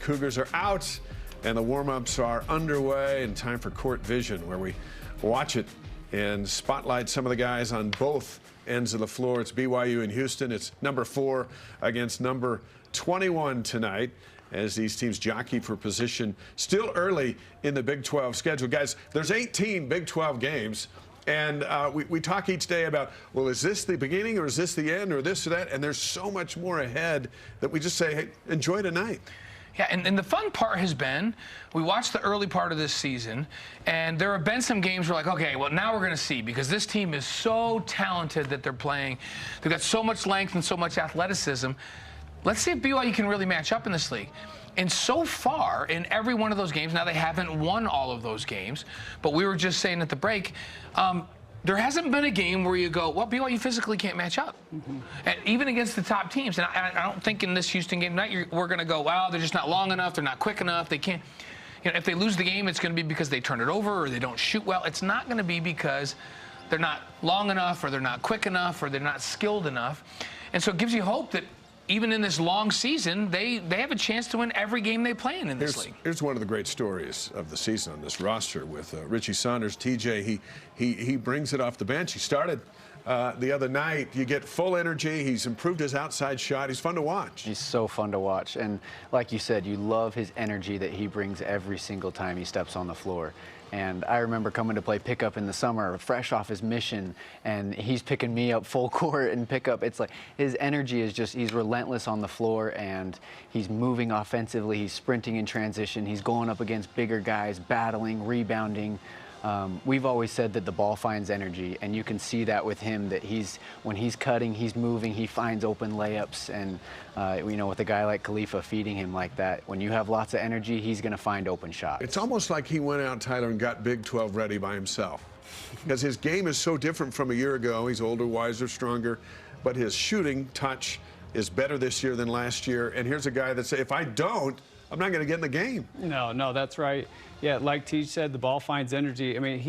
Cougars are out, and the warm-ups are underway, and time for CourtVision, where we watch it and spotlight some of the guys on both ends of the floor. It's BYU in Houston. It's number 4 against number 21 tonight, as these teams jockey for position still early in the Big 12 schedule. Guys, there's 18 Big 12 games. And we talk each day about, well, is this the beginning or is this the end or this or that? And there's so much more ahead that we just say, hey, enjoy tonight. Yeah, and the fun part has been, we watched the early part of this season, and there have been some games where like, okay, well, now we're going to see, because this team is so talented that they're playing. They've got so much length and so much athleticism. Let's see if BYU can really match up in this league. And so far, in every one of those games, now they haven't won all of those games, but we were just saying at the break, there hasn't been a game where you go, well, BYU physically can't match up. And even against the top teams. And I don't think in this Houston game tonight we're going to go, wow, they're just not long enough, they're not quick enough, they can't. You know, if they lose the game, it's going to be because they turn it over or they don't shoot well. It's not going to be because they're not long enough or they're not quick enough or they're not skilled enough. And so it gives you hope that even in this long season, they have a chance to win every game they play in this league. Here's one of the great stories of the season on this roster with Richie Saunders. TJ, he brings it off the bench. He started the other night. You get full energy. He's improved his outside shot. He's fun to watch. He's so fun to watch. And like you said, you love his energy that he brings every single time he steps on the floor. And I remember coming to play pickup in the summer, fresh off his mission, and he's picking me up full court and pickup. It's like his energy is just, he's relentless on the floor, and he's moving offensively. He's sprinting in transition. He's going up against bigger guys, battling, rebounding. We've always said that the ball finds energy, and you can see that with him, that when he's cutting, he's moving, he finds open layups, and you know, with a guy like Khalifa feeding him like that, when you have lots of energy, he's going to find open shots. It's almost like he went out, Tyler, and got Big 12 ready by himself, because his game is so different from a year ago. He's older, wiser, stronger, but his shooting touch is better this year than last year. And here's a guy that said, if I don't, I'm not going to get in the game. No, that's right. Yeah, like Teach said, the ball finds energy. I mean,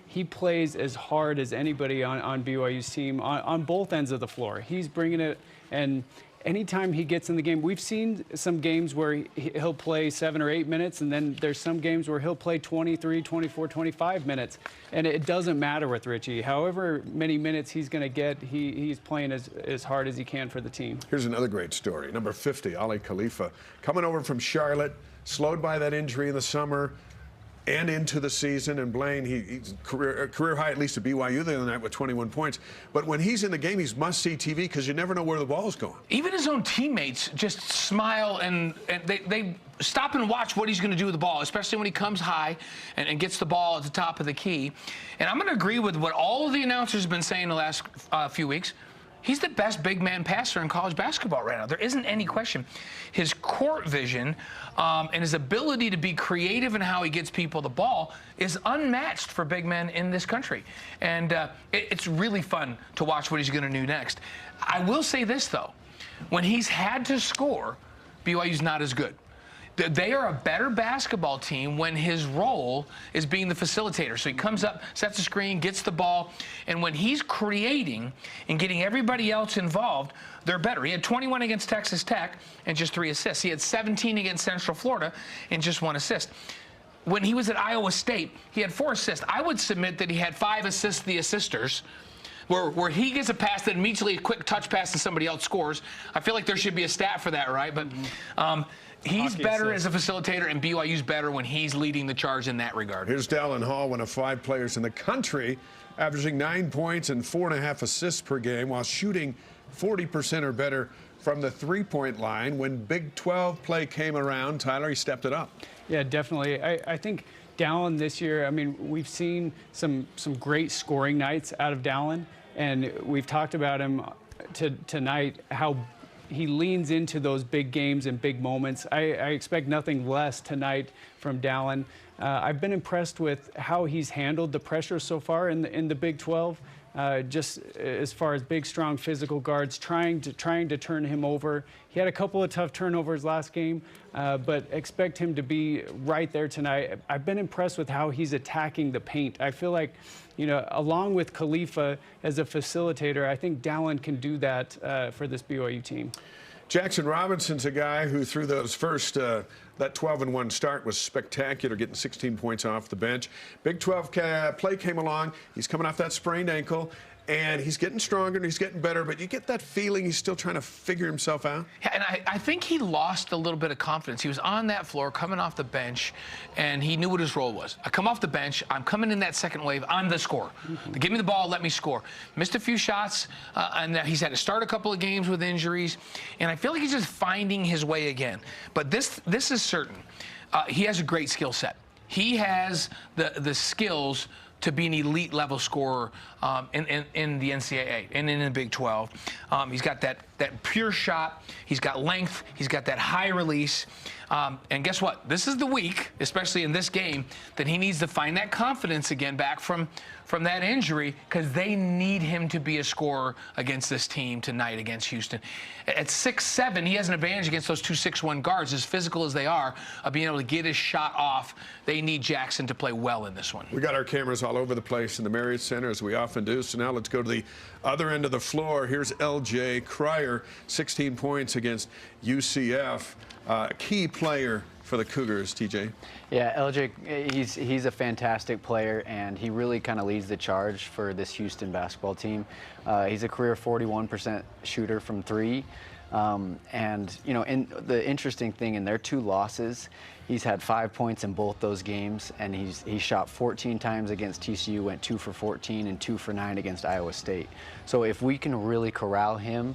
he plays as hard as anybody on BYU's team on both ends of the floor. He's bringing it, and anytime he gets in the game, we've seen some games where he'll play 7 or 8 minutes, and then there's some games where he'll play 23, 24, 25 minutes. And it doesn't matter with Richie. However many minutes he's going to get, he's playing as hard as he can for the team. Here's another great story. Number 50, Ali Khalifa, coming over from Charlotte, slowed by that injury in the summer and into the season. And Blaine, he's career high, at least at BYU the other night, with 21 points. But when he's in the game, he's must-see TV, because you never know where the ball's going. Even his own teammates just smile, and they stop and watch what he's going to do with the ball, especially when he comes high and gets the ball at the top of the key. And I'm going to agree with what all of the announcers have been saying the last few weeks. He's the best big man passer in college basketball right now. There isn't any question. His court vision and his ability to be creative in how he gets people the ball is unmatched for big men in this country. And it's really fun to watch what he's going to do next. I will say this, though. When he's had to score, BYU's not as good. They are a better basketball team when his role is being the facilitator. So he comes up, sets the screen, gets the ball, and when he's creating and getting everybody else involved, they're better. He had 21 against Texas Tech and just 3 assists. He had 17 against Central Florida and just 1 assist. When he was at Iowa State, he had 4 assists. I would submit that he had 5 assists, the assisters, where he gets a pass, then immediately a quick touch pass and somebody else scores. I feel like there should be a stat for that, right? But he's better as a facilitator, and BYU's better when he's leading the charge in that regard. Here's Dallin Hall, one of 5 players in the country, averaging 9 points and 4.5 assists per game, while shooting 40% or better from the three-point line. When Big 12 play came around, Tyler, he stepped it up. Yeah, definitely. I think Dallin this year, I mean, we've seen some great scoring nights out of Dallin, and we've talked about him tonight, how he leans into those big games and big moments. I expect nothing less tonight from Dallin. I've been impressed with how he's handled the pressure so far in the Big 12. Just as far as big, strong, physical guards trying to turn him over. He had a couple of tough turnovers last game, but expect him to be right there tonight. I've been impressed with how he's attacking the paint. I feel like, you know, along with Khalifa as a facilitator, I think Dallin can do that for this BYU team. Jackson Robinson's a guy who, through those first That 12-1 start was spectacular, getting 16 points off the bench. Big 12 play came along. He's coming off that sprained ankle, and he's getting stronger and he's getting better, but you get that feeling he's still trying to figure himself out. Yeah, and I think he lost a little bit of confidence. He was on that floor, coming off the bench, and he knew what his role was. I come off the bench, I'm coming in that second wave, I'm the scorer. Give me the ball, let me score. Missed a few shots, and he's had to start a couple of games with injuries, and I feel like he's just finding his way again. But this is certain. He has a great skill set. He has the skills to be an elite level scorer in the NCAA and in the Big 12. He's got that pure shot. He's got length. He's got that high release. And guess what? This is the week, especially in this game, that he needs to find that confidence again back from that injury, because they need him to be a scorer against this team tonight against Houston. At 6'7", he has an advantage against those two 6'1" guards, as physical as they are, of being able to get his shot off. They need Jackson to play well in this one. We got our cameras all over the place in the Marriott Center, as we often do. So now let's go to the other end of the floor. Here's L.J. Cryer, 16 points against UCF. Key player for the Cougars, TJ. Yeah, LJ, he's a fantastic player, and he really kind of leads the charge for this Houston basketball team. He's a career 41% shooter from three. And, you know, the interesting thing, in their 2 losses, he's had 5 points in both those games, and he shot 14 times against TCU, went 2 for 14 and 2 for 9 against Iowa State. So if we can really corral him,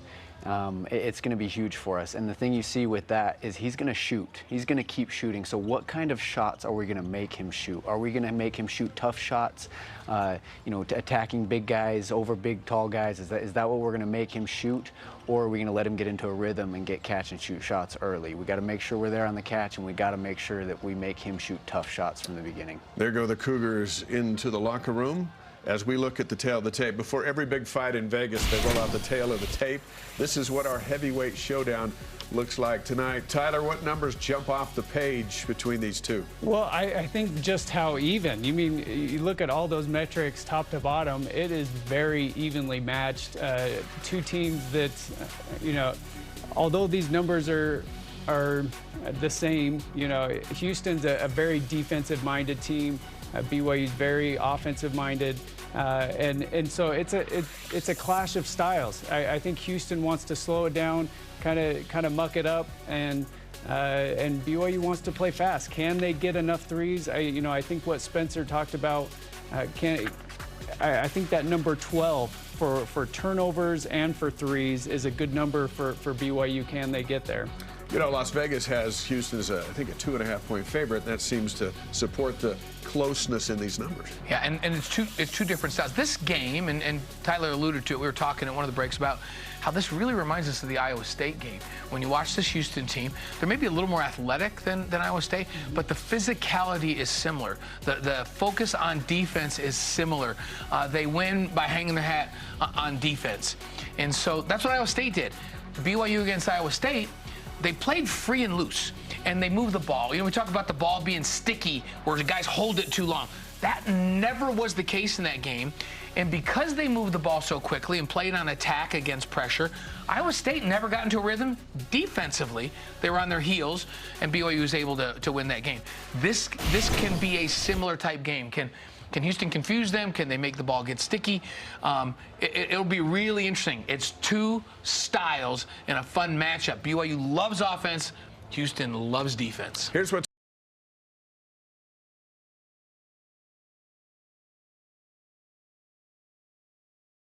it's going to be huge for us. And the thing you see with that is he's going to shoot. He's going to keep shooting. So what kind of shots are we going to make him shoot? Are we going to make him shoot tough shots, you know, attacking big guys over big, tall guys? Is that what we're going to make him shoot? Or are we going to let him get into a rhythm and get catch and shoot shots early? We got to make sure we're there on the catch, and we got to make sure that we make him shoot tough shots from the beginning. There go the Cougars into the locker room. As we look at the tail of the tape, before every big fight in Vegas, they roll out the tail of the tape. This is what our heavyweight showdown looks like tonight. Tyler, what numbers jump off the page between these two? Well, I think just how even. You mean, you look at all those metrics top to bottom, it is very evenly matched. Two teams that, you know, although these numbers are the same, you know, Houston's a very defensive-minded team. BYU's very offensive-minded, and so it's a clash of styles. I think Houston wants to slow it down, kind of muck it up, and BYU wants to play fast. Can they get enough threes? I think what Spencer talked about. I think that number 12 for turnovers and for threes is a good number for BYU. Can they get there? You know, Las Vegas has Houston as, I think, a 2.5-point favorite, and that seems to support the closeness in these numbers. Yeah, and it's two different styles. This game, and Tyler alluded to it, we were talking at one of the breaks about how this really reminds us of the Iowa State game. When you watch this Houston team, they're maybe a little more athletic than Iowa State, but the physicality is similar. The focus on defense is similar. They win by hanging their hat on defense. And so that's what Iowa State did. BYU against Iowa State, they played free and loose, and they moved the ball. You know, we talk about the ball being sticky, where the guys hold it too long. That never was the case in that game. And because they moved the ball so quickly and played on attack against pressure, Iowa State never got into a rhythm defensively. They were on their heels, and BYU was able to win that game. This can be a similar type game. Can Houston confuse them? Can they make the ball get sticky? It'll be really interesting. It's two styles in a fun matchup. BYU loves offense. Houston loves defense. Here's what's